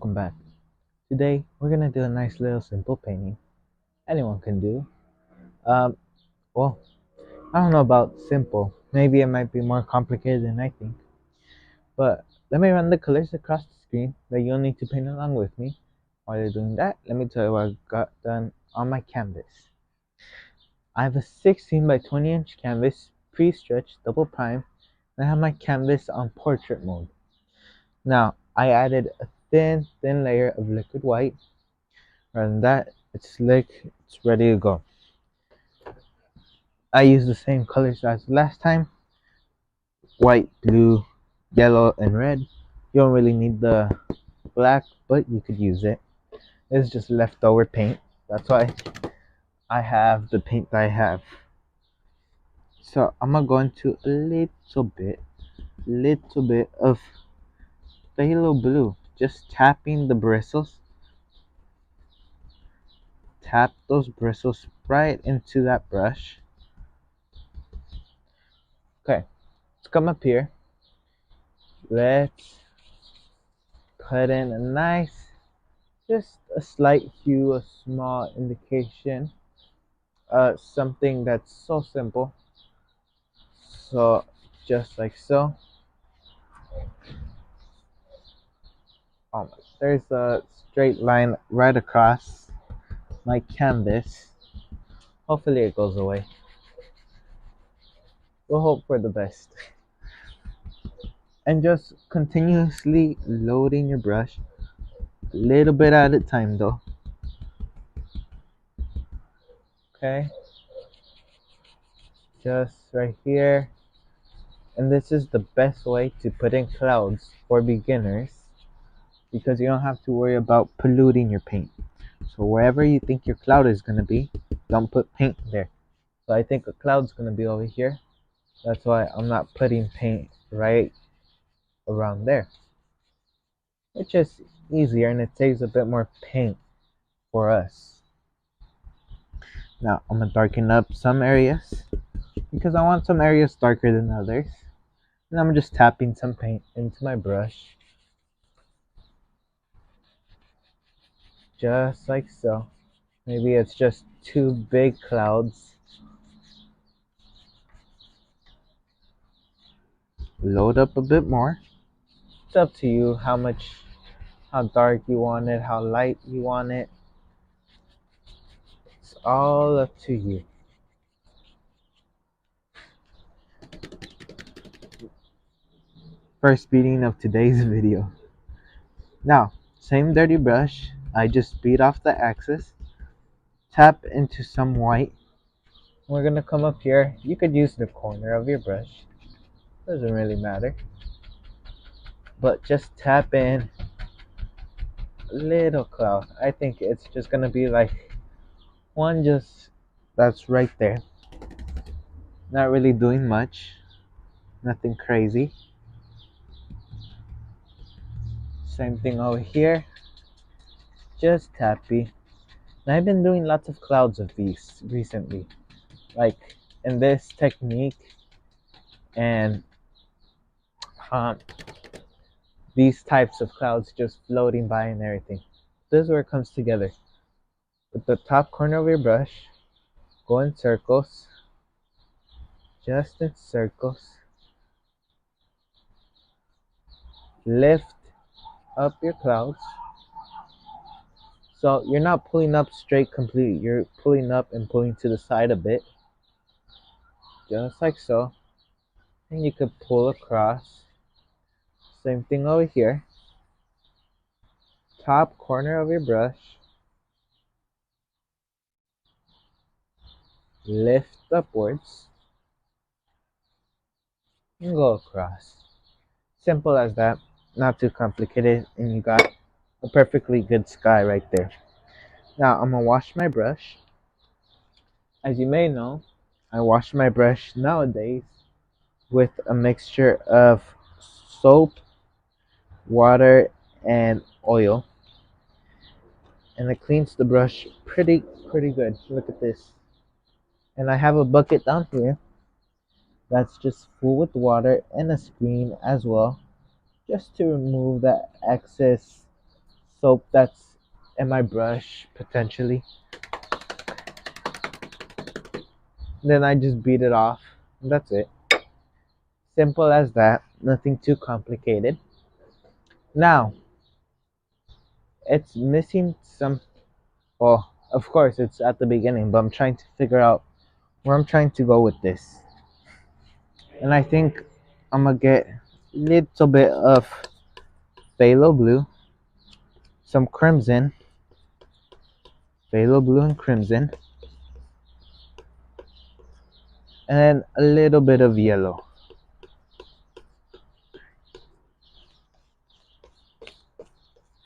welcome back. Today we're gonna do a nice little simple painting. Anyone can do. Um, well, I don't know about simple. Maybe it might be more complicated than I think. But let me run the colors across the screen that you'll need to paint along with me. While you're doing that, let me tell you what I got done on my canvas. I have a 16 by 20-inch canvas, pre-stretched, double prime, and I have my canvas on portrait mode. Now, I added a thin layer of liquid white. Rather than that, it's slick, it's ready to go. I use the same colors as last time: white, blue, yellow, and red. You don't really need the black, but you could use it. It's just leftover paint. That's why I have the paint that I have. So I'm gonna go into a little bit of phthalo blue. Just tapping the bristles. Tap those bristles right into that brush. Okay, let's come up here. Let's put in a nice, just a slight hue, a small indication, something that's so simple. So just like so. There's a straight line right across my canvas. Hopefully it goes away. We'll hope for the best. And just continuously loading your brush, a little bit at a time though. Okay, just right here. And this is the best way to put in clouds for beginners, because you don't have to worry about polluting your paint. So wherever you think your cloud is going to be, don't put paint there. So I think a cloud's going to be over here. That's why I'm not putting paint right around there, which is easier and it saves a bit more paint for us. Now I'm going to darken up some areas because I want some areas darker than others. And I'm just tapping some paint into my brush. Just like so. Maybe it's just two big clouds. Load up a bit more. It's up to you how dark you want it, how light you want it. It's all up to you. First beating of today's video. Now, same dirty brush. I just beat off the axis. Tap into some white. We're gonna come up here. You could use the corner of your brush. Doesn't really matter. But just tap in a little cloud. I think it's just gonna be like one that's right there. Not really doing much. Nothing crazy. Same thing over here. Just tappy. And I've been doing lots of clouds of these recently. Like in this technique and these types of clouds just floating by and everything. This is where it comes together. With the top corner of your brush, go in circles. Just in circles. Lift up your clouds. So you're not pulling up straight completely. You're pulling up and pulling to the side a bit. Just like so. And you could pull across. Same thing over here. Top corner of your brush. Lift upwards. And go across. Simple as that. Not too complicated. And you got a perfectly good sky right there. Now I'm gonna wash my brush. As you may know, I wash my brush nowadays with a mixture of soap, water, and oil, and it cleans the brush pretty good. Look at this. And I have a bucket down here that's just full with water and a screen as well, just to remove that excess soap that's in my brush potentially. Then I just beat it off. That's it. Simple as that. Nothing too complicated. Now, it's missing some. Well, of course, it's at the beginning, but I'm trying to figure out where I'm trying to go with this. And I think I'm gonna get a little bit of phthalo blue, some crimson, phthalo blue and crimson, and then a little bit of yellow.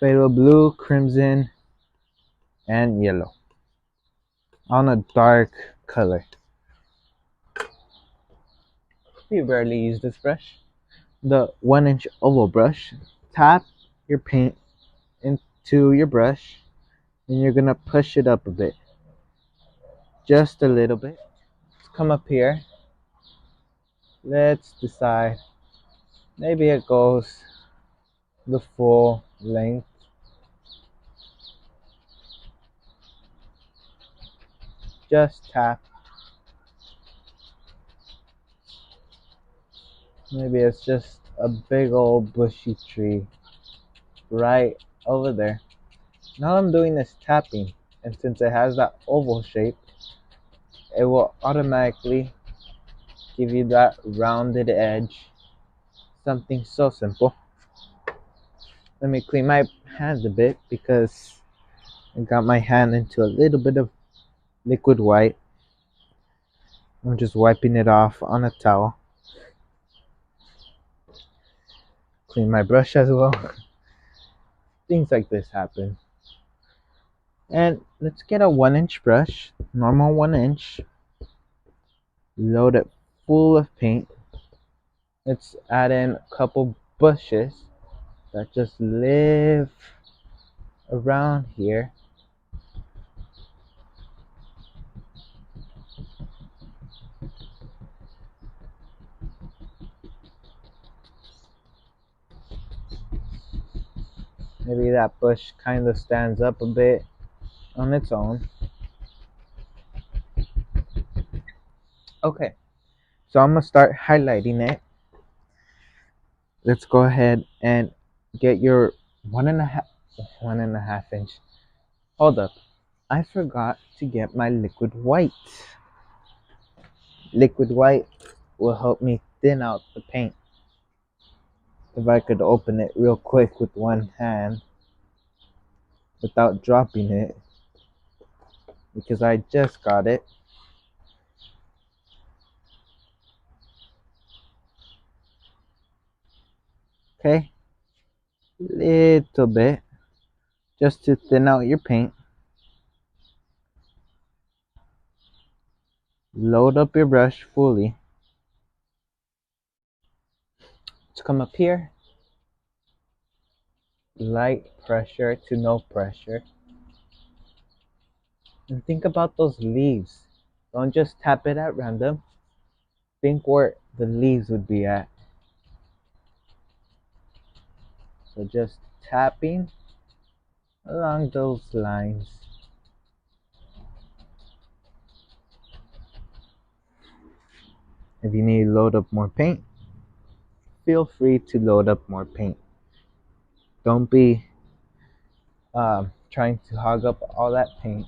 Phthalo blue, crimson, and yellow on a dark color. We rarely use this brush. The 1-inch oval brush. Tap your paint into your brush and you're gonna push it up a bit. Just a little bit. Let's come up here. Let's decide. Maybe it goes the full length. Just tap. Maybe it's just a big old bushy tree right over there. Now I'm doing is tapping, and since it has that oval shape, it will automatically give you that rounded edge. Something so simple. Let me clean my hands a bit because I got my hand into a little bit of liquid white. I'm just wiping it off on a towel. Clean my brush as well. Things like this happen. And let's get a 1-inch brush, normal 1-inch. Load it full of paint. Let's add in a couple bushes that just live around here. Maybe that bush kind of stands up a bit on its own. Okay, so I'm gonna start highlighting it. Let's go ahead and get your 1.5 inch. Hold up, I forgot to get my liquid white. Liquid white will help me thin out the paint. If I could open it real quick with one hand without dropping it, because I just got it. Okay, little bit just to thin out your paint. Load up your brush fully. Let's come up here. Light pressure to no pressure. And think about those leaves. Don't just tap it at random. Think where the leaves would be at. So just tapping along those lines. If you need to load up more paint, feel free to load up more paint. Don't be trying to hog up all that paint.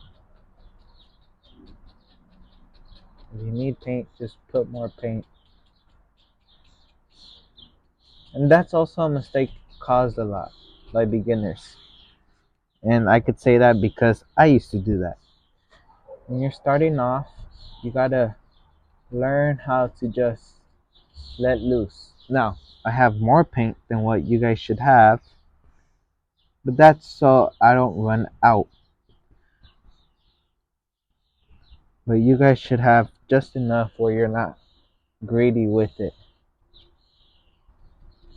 If you need paint, just put more paint. And that's also a mistake caused a lot by beginners. And I could say that because I used to do that. When you're starting off, you gotta learn how to just let loose. Now, I have more paint than what you guys should have, but that's so I don't run out. But you guys should have just enough where you're not greedy with it.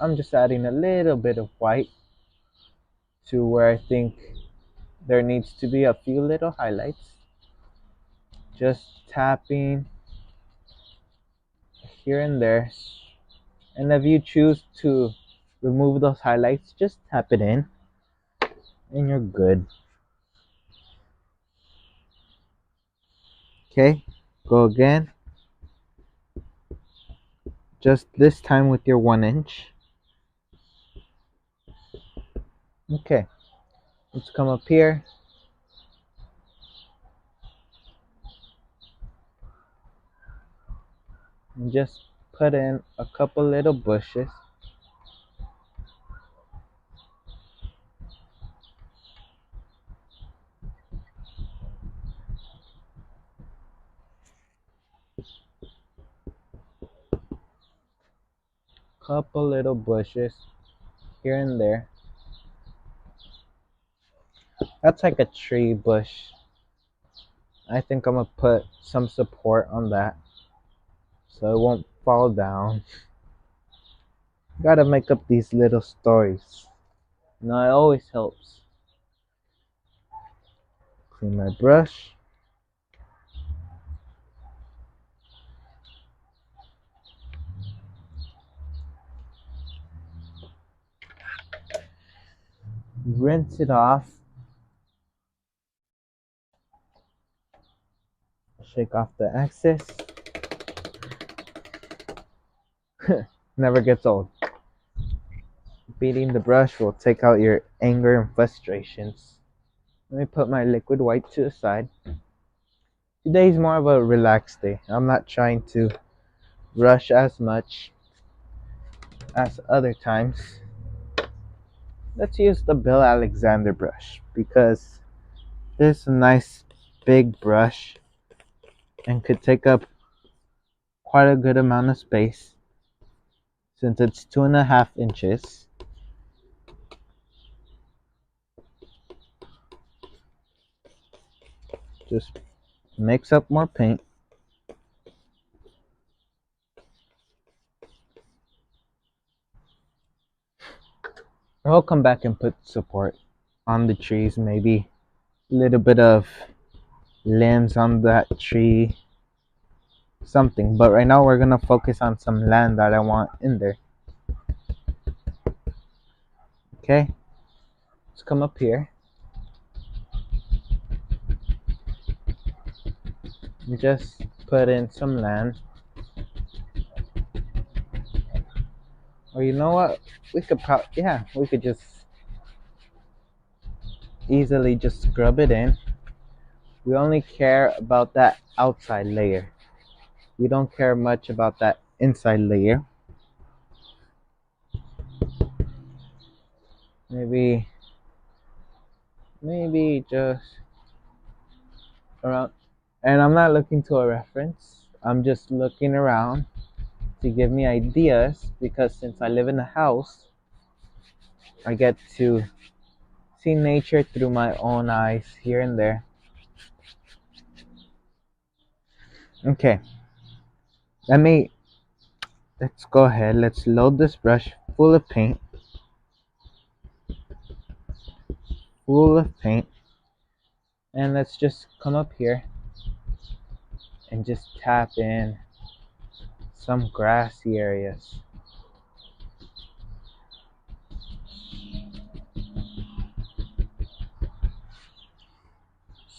I'm just adding a little bit of white to where I think there needs to be a few little highlights. Just tapping here and there. And if you choose to remove those highlights, just tap it in. and you're good. Okay, go again. Just this time with your 1 inch. Okay, let's come up here. And just put in a couple little bushes. Couple little bushes here and there. That's like a tree bush. I think I'm gonna put some support on that so it won't fall down. Gotta make up these little stories. No, it always helps. Clean my brush. Rinse it off. Shake off the excess. Never gets old. Beating the brush will take out your anger and frustrations. Let me put my liquid white to the side. Today's more of a relaxed day. I'm not trying to rush as much as other times. Let's use the Bill Alexander brush because this is a nice big brush and could take up quite a good amount of space since it's 2.5 inches. Just mix up more paint. I'll come back and put support on the trees, maybe a little bit of limbs on that tree, something. But right now we're gonna focus on some land that I want in there. Okay, let's come up here and just put in some land. Or you know what? We could just easily just scrub it in. We only care about that outside layer. We don't care much about that inside layer. Maybe just around. And I'm not looking to a reference. I'm just looking around to give me ideas because since I live in a house, I get to see nature through my own eyes here and there. Okay, let's go ahead. Let's load this brush full of paint. And let's just come up here and just tap in some grassy areas.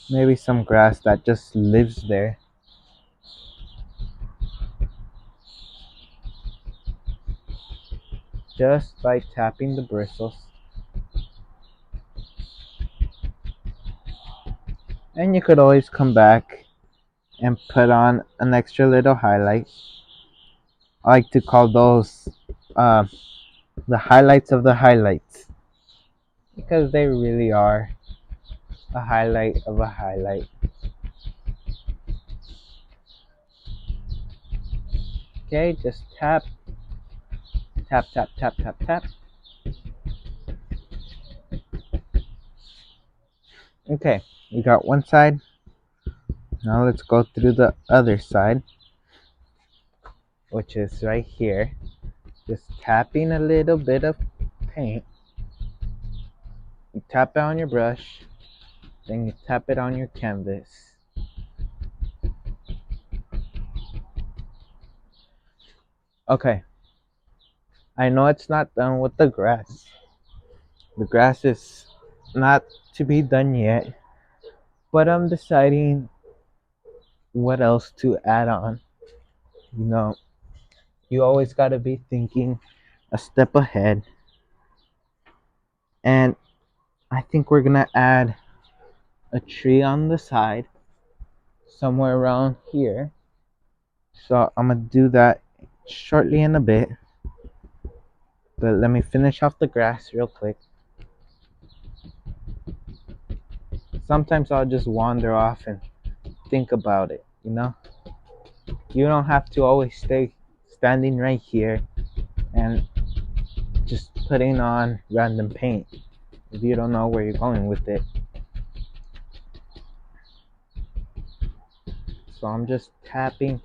Maybe some grass that just lives there. Just by tapping the bristles. And you could always come back and put on an extra little highlight. I like to call those the highlights of the highlights because they really are a highlight of a highlight. Okay, just tap. Okay, we got one side. Now let's go through the other side, which is right here. Just tapping a little bit of paint. You tap it on your brush, then you tap it on your canvas. Okay, I know it's not done with the grass. The grass is not to be done yet, but I'm deciding what else to add on. You know, you always got to be thinking a step ahead. And I think we're going to add a tree on the side somewhere around here. So I'm going to do that shortly in a bit. But let me finish off the grass real quick. Sometimes I'll just wander off and think about it, you know? You don't have to always stay standing right here and just putting on random paint if you don't know where you're going with it. So I'm just tapping.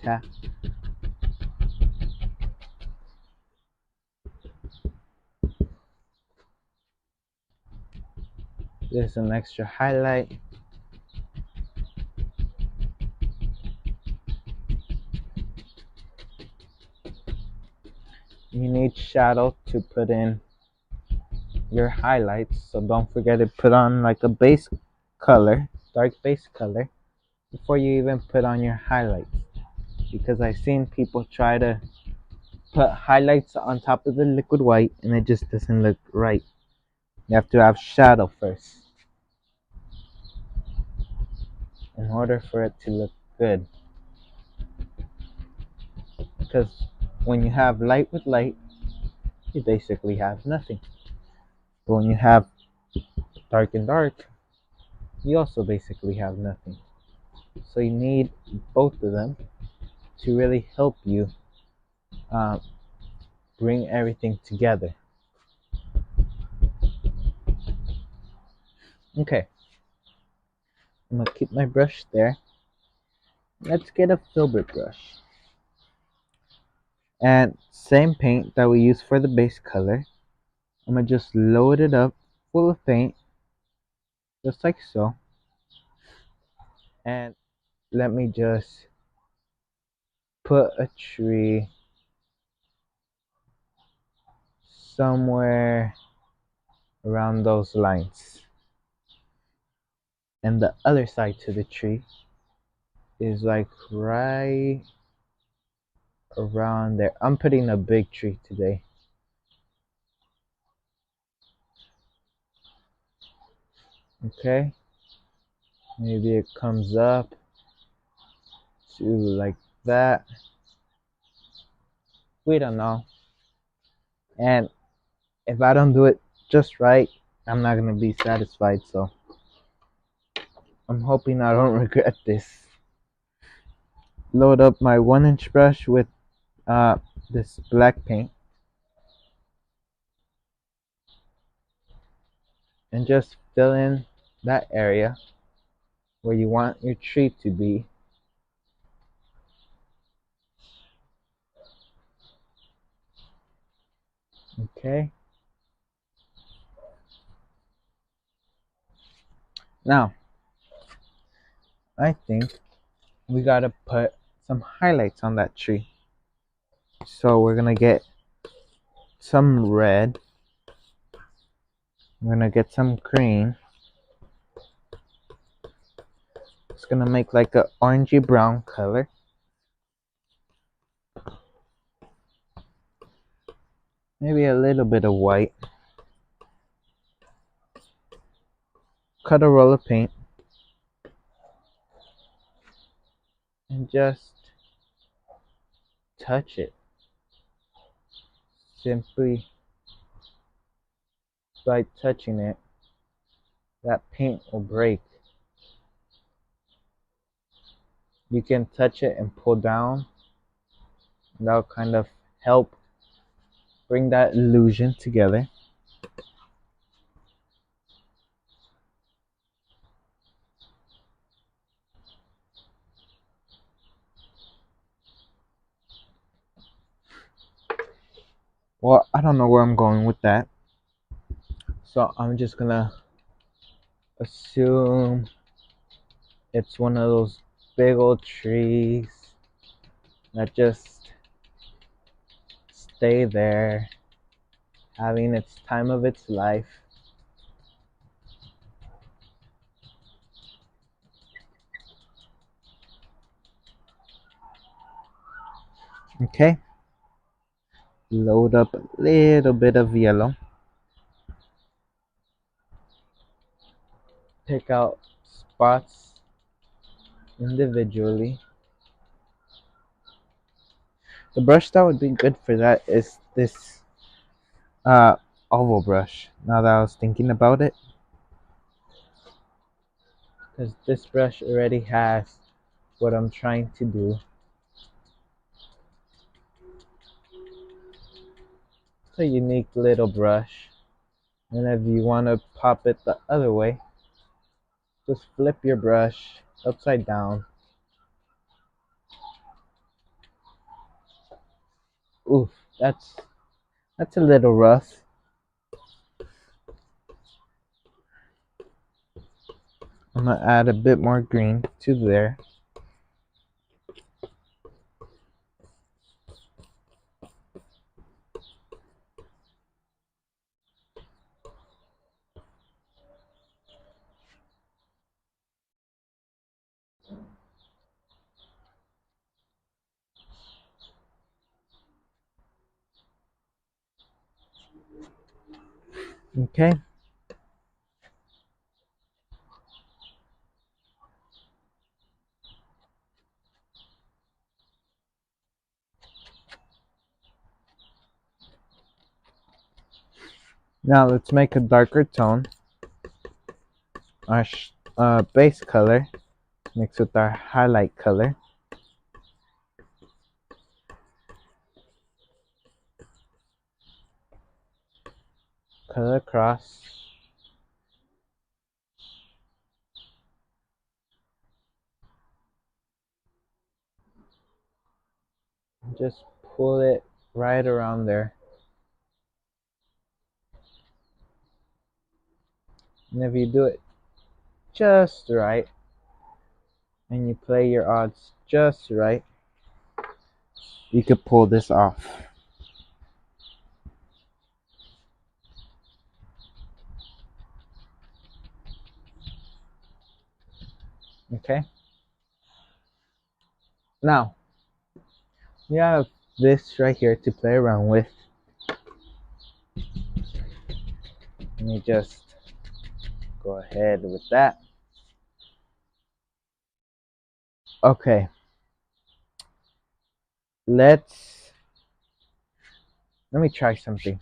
There's an extra highlight. You need shadow to put in your highlights, so don't forget to put on like a base color, dark base color, before you even put on your highlights. Because I've seen people try to put highlights on top of the liquid white and it just doesn't look right. You have to have shadow first in order for it to look good. Because when you have light with light, you basically have nothing. But when you have dark and dark, you also basically have nothing. So you need both of them to really help you uh, bring everything together. Okay, I'm gonna keep my brush there. Let's get a filbert brush. And same paint that we use for the base color. I'm gonna just load it up full of paint, just like so. And let me just put a tree somewhere around those lines. And the other side to the tree is like right around there. I'm putting a big tree today. Okay, maybe it comes up to like that. We don't know. And if I don't do it just right, I'm not gonna be satisfied. So I'm hoping I don't regret this. Load up my 1-inch brush with this black paint and just fill in that area where you want your tree to be. Okay. Now, I think we gotta put some highlights on that tree. So we're gonna get some red. We're gonna get some green. It's gonna make like a orangey brown color. Maybe a little bit of white. Cut a roll of paint. And just touch it. Simply by touching it, that paint will break. You can touch it and pull down. That'll kind of help bring that illusion together. Well, I don't know where I'm going with that. So I'm just gonna assume it's one of those big old trees that just stay there, having its time of its life. Okay, load up a little bit of yellow. Pick out spots individually. The brush that would be good for that is this uh, oval brush. Now that I was thinking about it, because this brush already has what I'm trying to do. It's a unique little brush, and if you want to pop it the other way, just flip your brush upside down. Oof, that's a little rough. I'm gonna add a bit more green to there. Okay. Now let's make a darker tone. Our base color mixed with our highlight color. Color across. Just pull it right around there. And if you do it just right, and you play your odds just right, you could pull this off. Okay. Now, we have this right here to play around with. Let me just go ahead with that. Okay. Let me try something.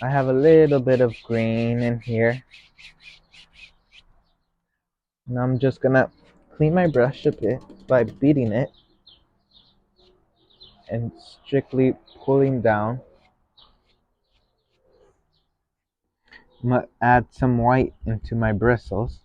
I have a little bit of green in here. And I'm just gonna clean my brush a bit by beating it and strictly pulling down. I'm gonna add some white into my bristles.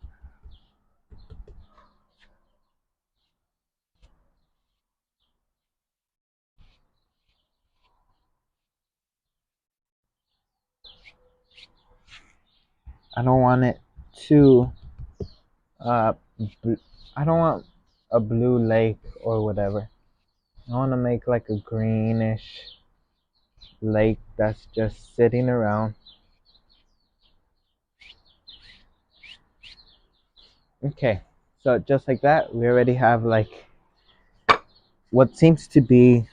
I don't want it too uh I don't want a blue lake or whatever. I want to make like a greenish lake that's just sitting around. Okay, so just like that, we already have like what seems to be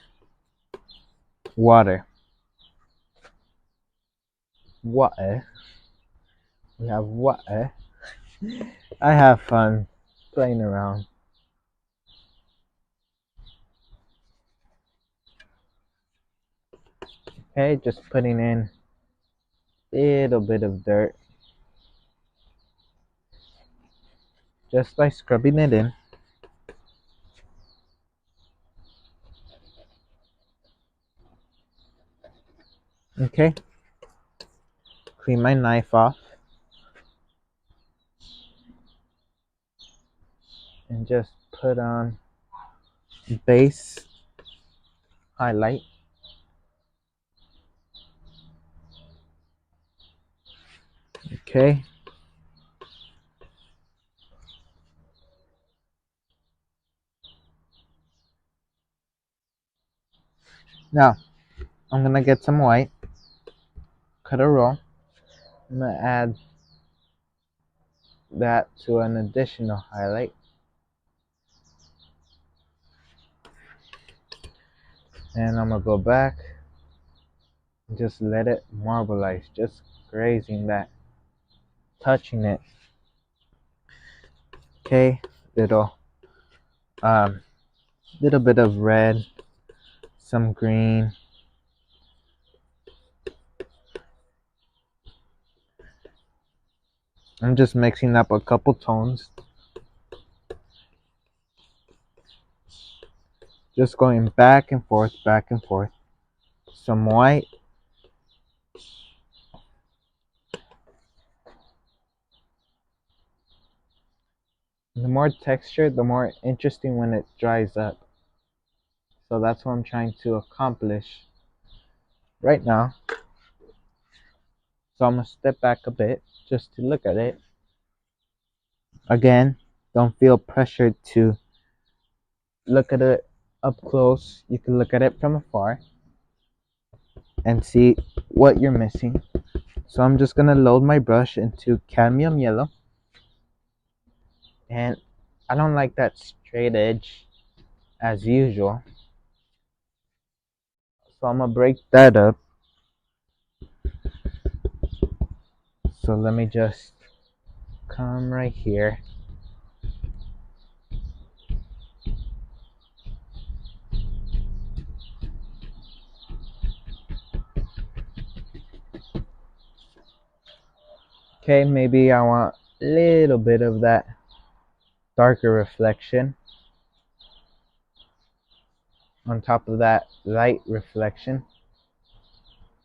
water. Water. We have water. I have fun playing around. Okay, just putting in a little bit of dirt. Just by scrubbing it in. Okay. Clean my knife off. And just put on base highlight. Okay. Now, I'm gonna get some white. Cut a roll. I'm gonna add that to an additional highlight. And I'm gonna go back and just let it marbleize, just grazing that, touching it. Okay, little um little bit of red, some green. I'm just mixing up a couple tones, just going back and forth, back and forth. Some white. The more texture, the more interesting when it dries up. So that's what I'm trying to accomplish right now. So I'm gonna step back a bit just to look at it. Again, don't feel pressured to look at it up close. You can look at it from afar and see what you're missing. So I'm just gonna load my brush into cadmium yellow. And I don't like that straight edge as usual. So I'm gonna break that up. So let me just come right here. Okay, maybe I want a little bit of that darker reflection on top of that light reflection.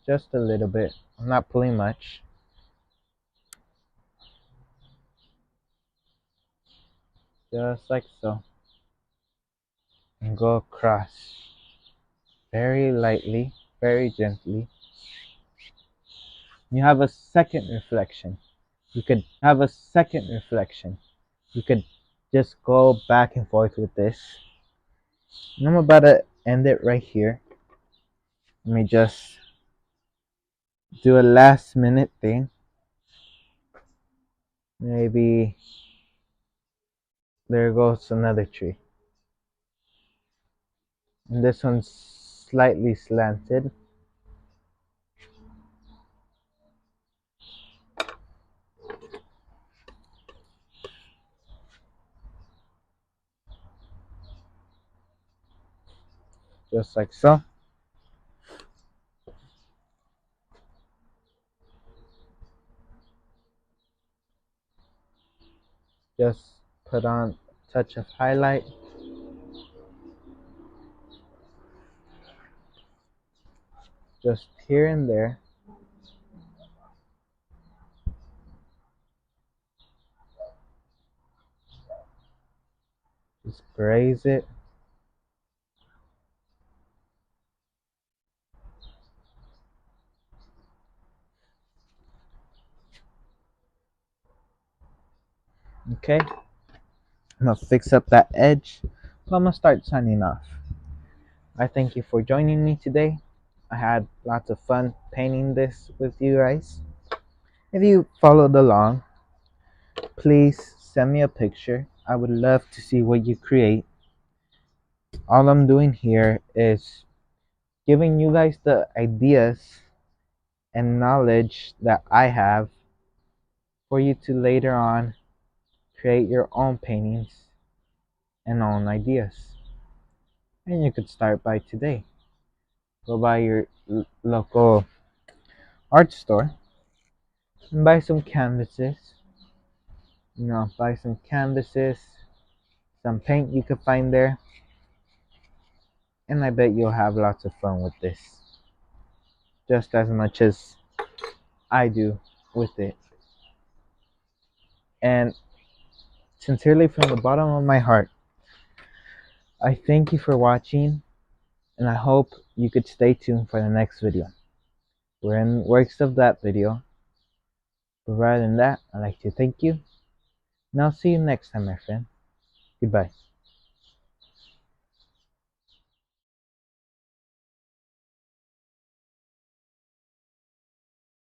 Just a little bit. I'm not pulling much. Just like so. And go across. Very lightly, very gently. You have a second reflection. You could have a second reflection. You could just go back and forth with this. And I'm about to end it right here. Let me just do a last minute thing. Maybe there goes another tree. And this one's slightly slanted. Just like so. Just put on a touch of highlight. Just here and there. Just graze it. Okay. I'm gonna fix up that edge. So I'm gonna start signing off. I thank you for joining me today. I had lots of fun painting this with you guys. If you followed along, please send me a picture. I would love to see what you create. All I'm doing here is giving you guys the ideas and knowledge that I have for you to later on create your own paintings and own ideas. And you could start by today. Go by your local art store and buy some canvases. Buy some canvases, some paint you could find there, and I bet you'll have lots of fun with this, just as much as I do with it. And sincerely, from the bottom of my heart, I thank you for watching, and I hope you could stay tuned for the next video. We're in works of that video. But rather than that, I'd like to thank you, and I'll see you next time, my friend. Goodbye.